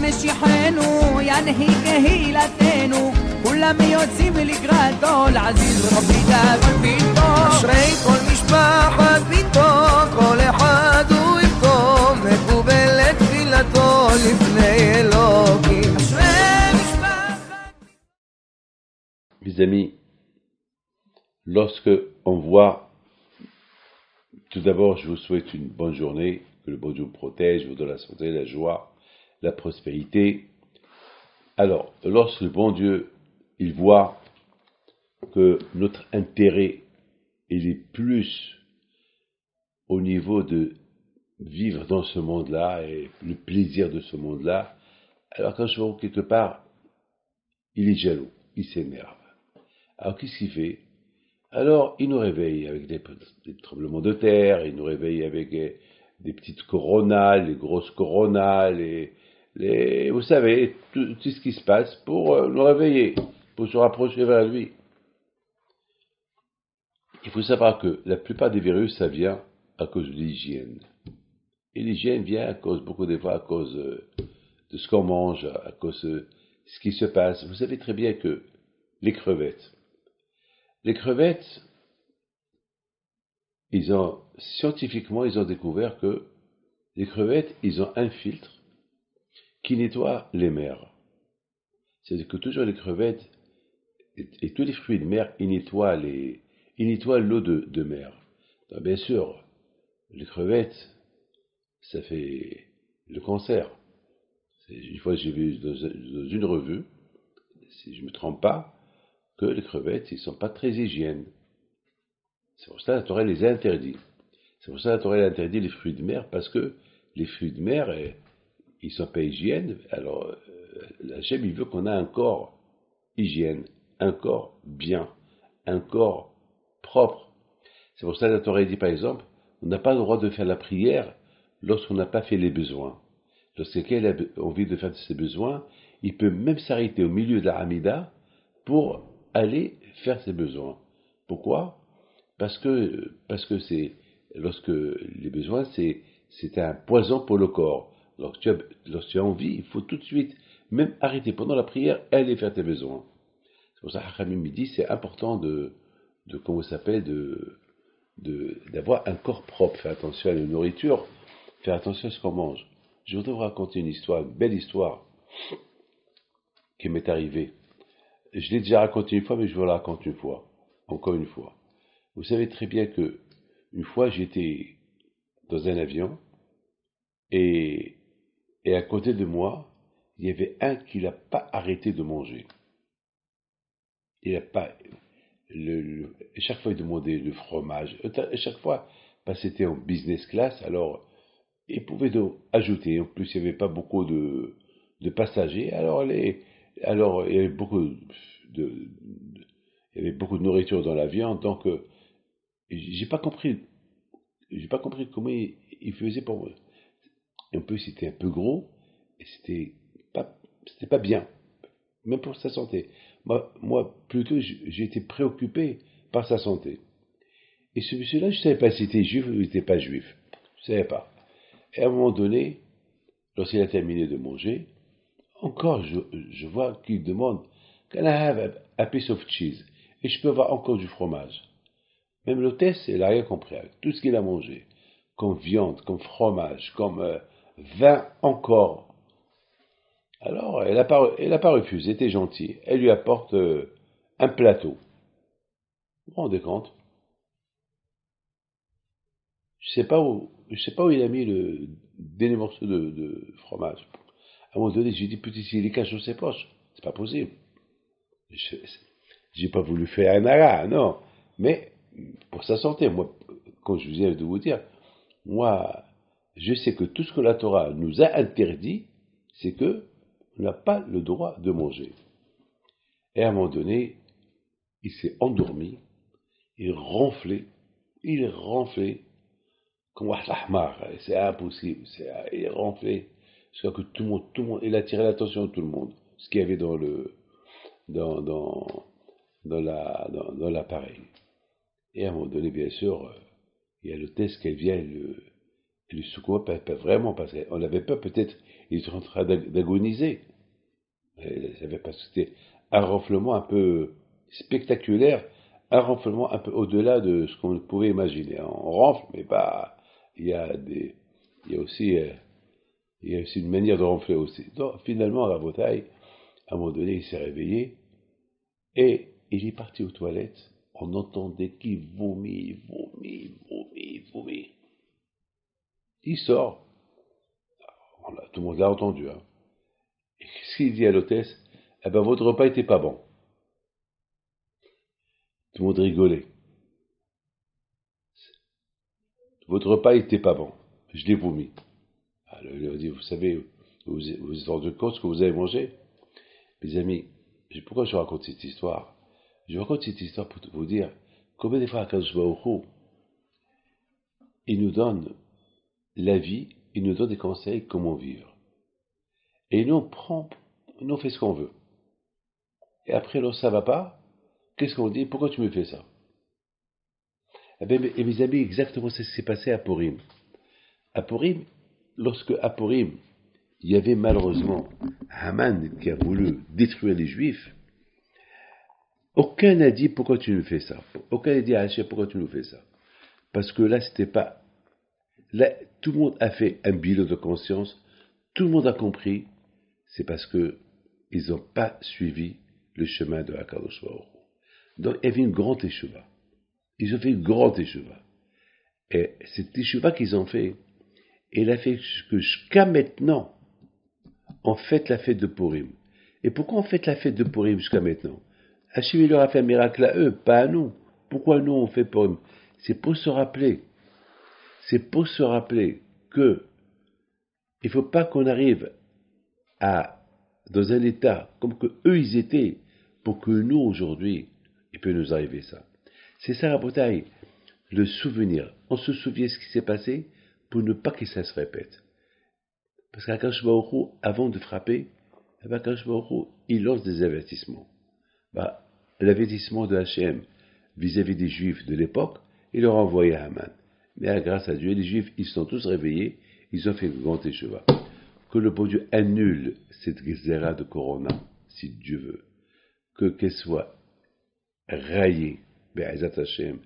משיחנו ינהיג קהילתנו כולם יוצאים לקראת עול עזיז רבי דאגון ביתו אשרי כל משפחת ביתו כל אחד הוא יבכו מקובלת תפילתו לפני אלוקים אשרי משפחת Mes amis, lorsque on voit, tout d'abord je vous souhaite une bonne journée, que le bon Dieu vous protège, vous donne la santé, la joie, la prospérité. Alors, lorsque le bon Dieu, il voit que notre intérêt, il est plus au niveau de vivre dans ce monde-là et le plaisir de ce monde-là, alors quand je vois quelque part, il est jaloux, il s'énerve. Alors qu'est-ce qu'il fait? Alors il nous réveille avec des tremblements de terre, il nous réveille avec des petites coronas, les grosses coronas, vous savez, tout ce qui se passe pour nous réveiller, pour se rapprocher vers lui. Il faut savoir que la plupart des virus, ça vient à cause de l'hygiène. Et l'hygiène vient à cause, beaucoup des fois, à cause de ce qu'on mange, à cause de ce qui se passe. Vous savez très bien que les crevettes, scientifiquement, ils ont découvert que les crevettes, ils ont un filtre qui nettoie les mers. C'est-à-dire que toujours les crevettes et tous les fruits de mer, ils nettoient l'eau de mer. Donc, bien sûr, les crevettes, ça fait le cancer. Une fois, j'ai vu dans une revue, si je ne me trompe pas, que les crevettes, ils ne sont pas très hygiènes. C'est pour ça que la Torah les a interdits. C'est pour ça que la Torah a interdit les fruits de mer, parce que les fruits de mer, ils ne sont pas hygiènes. Alors, Hachem, il veut qu'on ait un corps hygiène, un corps bien, un corps propre. C'est pour ça que la Torah dit, par exemple, on n'a pas le droit de faire la prière lorsqu'on n'a pas fait les besoins. Lorsque quelqu'un a envie de faire ses besoins, il peut même s'arrêter au milieu de la Hamida pour aller faire ses besoins. Pourquoi? Parce que lorsque les besoins, c'est un poison pour le corps. Lorsque tu as envie, il faut tout de suite, même arrêter pendant la prière et aller faire tes besoins. C'est pour ça que Hachamim me dit, c'est important d'avoir un corps propre, faire attention à la nourriture, faire attention à ce qu'on mange. Je voudrais vous raconter une histoire, une belle histoire qui m'est arrivée. Je l'ai déjà raconté une fois, mais je vous la raconte une fois, encore une fois. Vous savez très bien que une fois j'étais dans un avion et à côté de moi, il y avait un qui n'a pas arrêté de manger. Il n'a pas chaque fois il demandait le fromage. Et chaque fois, c'était en business class, alors il pouvait ajouter. En plus, il n'y avait pas beaucoup de passagers, alors il y avait beaucoup de nourriture dans l'avion, donc j'ai pas compris comment il faisait pour moi. En plus, c'était un peu gros et c'était pas bien, même pour sa santé. Moi plutôt, j'ai été préoccupé par sa santé. Et ce monsieur-là, je ne savais pas s'il était juif ou il n'était pas juif. Je ne savais pas. Et à un moment donné, lorsqu'il a terminé de manger, encore je vois qu'il demande Can I have a piece of cheese? Et je peux avoir encore du fromage. Même l'hôtesse, elle n'a rien compris avec tout ce qu'il a mangé, comme viande, comme fromage, comme vin encore. Alors, elle n'a pas refusé, elle était gentille. Elle lui apporte un plateau. Vous vous rendez compte? Je sais pas où il a mis le dernier morceau de fromage. À un moment donné, j'ai dit, petit, s'il est caché dans ses poches, c'est pas possible. J'ai pas voulu faire un ara, non. Mais, pour sa santé, moi, comme je viens de vous dire, moi, je sais que tout ce que la Torah nous a interdit, c'est que on n'a pas le droit de manger. Et à un moment donné, il s'est endormi, il ronflait, comme Wahlamar, c'est impossible, il ronflait, jusqu'à que tout le monde, il a attiré l'attention de tout le monde, ce qu'il y avait dans l'appareil. Et à un moment donné, bien sûr, il y a l'hôtesse qui vient, elle le secoue, pas vraiment, parce qu'on avait peur, peut-être, ils étaient en train d'agoniser. Parce que c'était un renflement un peu spectaculaire, un renflement un peu au-delà de ce qu'on pouvait imaginer. On renfle, mais pas. Il y a aussi une manière de renfler aussi. Donc, finalement, à la bataille, à un moment donné, il s'est réveillé et il est parti aux toilettes. On entendait qu'il vomit. Il sort. Tout le monde l'a entendu. Hein. Et qu'est-ce qu'il dit à l'hôtesse? Eh ben, votre repas était pas bon. Tout le monde rigolait. Votre repas était pas bon. Je l'ai vomi. Alors, il a dit, vous savez, vous vous êtes rendu compte ce que vous avez mangé? Mes amis, pourquoi je raconte cette histoire? Je raconte cette histoire pour vous dire combien des fois Akadosh Baruch Hu, il nous donne la vie, il nous donne des conseils comment vivre. Et nous on fait ce qu'on veut. Et après, alors ça va pas, qu'est-ce qu'on dit? Pourquoi tu me fais ça? Eh bien, mes amis, exactement c'est ce qui s'est passé à Purim. À Purim, lorsque à Purim, il y avait malheureusement Haman qui a voulu détruire les Juifs, aucun n'a dit pourquoi tu nous fais ça. Aucun n'a dit à Hachem pourquoi tu nous fais ça. Parce que là, c'était pas. Là, tout le monde a fait un bilan de conscience, tout le monde a compris, c'est parce que ils n'ont pas suivi le chemin de Akadosh Baruch Hu. Donc, il y avait une grande échouva. Ils ont fait une grande échouva. Et cette échouva qu'ils ont fait, elle a fait que jusqu'à maintenant, on fête la fête de Purim. Et pourquoi on fête la fête de Purim jusqu'à maintenant? Hachem, il leur a fait un miracle à eux, pas à nous. Pourquoi nous on fait Purim? C'est pour se rappeler. C'est pour se rappeler que il ne faut pas qu'on arrive dans un état comme que eux ils étaient, pour que nous aujourd'hui, il peut nous arriver ça. C'est ça la bataille, le souvenir. On se souvient de ce qui s'est passé pour ne pas que ça se répète. Parce qu'Akadosh Baruch Hu, avant de frapper, Akadosh Baruch Hu, il lance des avertissements. L'avertissement de Hachem vis-à-vis des Juifs de l'époque, il leur a envoyé Haman. Mais grâce à Dieu, les Juifs, ils se sont tous réveillés, ils ont fait une grande écheva. Que le bon Dieu annule cette gezerah de Corona, si Dieu veut. Qu'elle soit raillée, Be'ezat Hachem,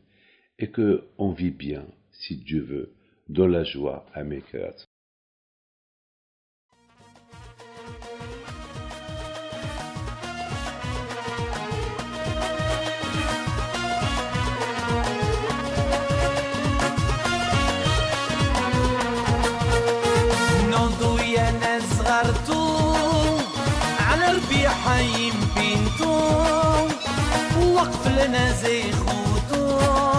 et qu'on vit bien, si Dieu veut, dans la joie à Mekrat. حيم بنتو وقف لنا زي خوتو